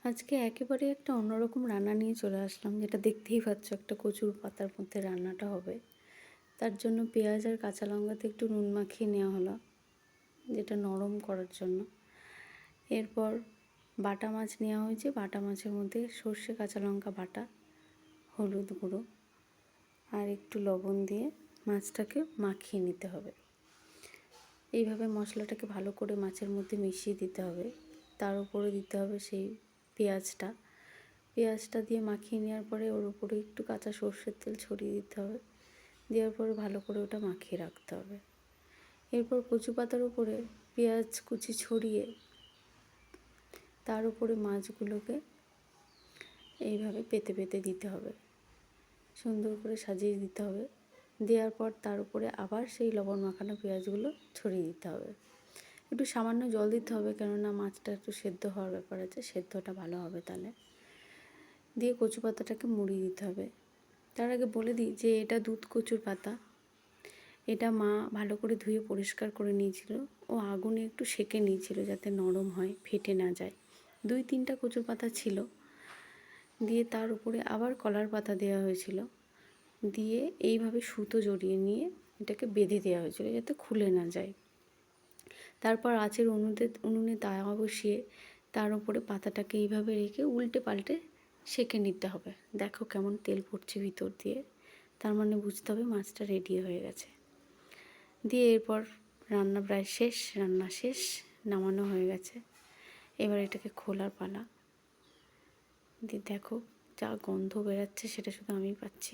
আজকে একেবারে একটা অন্যরকম রান্না নিয়ে চলে আসলাম, যেটা দেখতেই পাচ্ছ একটা কচুর পাতার মধ্যে রান্নাটা হবে। তার জন্য পেঁয়াজ আর কাঁচা লঙ্কাতে একটু নুন মাখিয়ে নেওয়া হলো, যেটা নরম করার জন্য। এরপর বাটা মাছ নেওয়া হয়েছে, বাটা মাছের মধ্যে সর্ষে কাঁচা লঙ্কা বাটা, হলুদ গুঁড়ো আর একটু লবণ দিয়ে মাছটাকে মাখিয়ে নিতে হবে। এইভাবে মশলাটাকে ভালো করে মাছের মধ্যে মিশিয়ে দিতে হবে। তার উপরে দিতে হবে সেই পেঁয়াজটা দিয়ে মাখিয়ে নেওয়ার পরে ওর উপরে একটু কাঁচা সর্ষের তেল ছড়িয়ে দিতে হবে। দেওয়ার পরে ভালো করে ওটা মাখিয়ে রাখতে হবে। এরপর কচু পাতার উপরে পেঁয়াজ কুচি ছড়িয়ে তার উপরে মাছগুলোকে এইভাবে পেতে পেতে দিতে হবে, সুন্দর করে সাজিয়ে দিতে হবে। দেওয়ার পর তার উপরে আবার সেই লবণ মাখানো পেঁয়াজগুলো ছড়িয়ে দিতে হবে। একটু সামান্য জল দিতে হবে, কেননা মাছটা একটু সেদ্ধ হওয়ার ব্যাপার আছে, সেদ্ধটা ভালো হবে তাহলে। দিয়ে কচু পাতাটাকে মুড়িয়ে দিতে হবে। তার আগে বলে দিই যে এটা দুধ কচুর পাতা। এটা মা ভালো করে ধুয়ে পরিষ্কার করে নিয়েছিল, ও আগুনে একটু সেঁকে নিয়েছিল যাতে নরম হয়, ফেটে না যায়। 2-3টা কচুর পাতা ছিল, দিয়ে তার উপরে আবার কলার পাতা দেওয়া হয়েছিল, দিয়ে এইভাবে সুতো জড়িয়ে নিয়ে এটাকে বেঁধে দেওয়া হয়েছিল যাতে খুলে না যায়। তারপর আঁচের উনুনে তাওয়া বসিয়ে তার উপরে পাতাটাকে এইভাবে রেখে উল্টে পাল্টে সেঁকে নিতে হবে। দেখো কেমন তেল পড়ছে ভিতর দিয়ে, তার মানে বুঝতে হবে মাছটা রেডি হয়ে গেছে। দিয়ে এরপর রান্না শেষ, নামানো হয়ে গেছে। এবার এটাকে খোলার পালা। দিয়ে দেখো যা গন্ধ বেরাচ্ছে সেটা শুধু আমিই পাচ্ছি।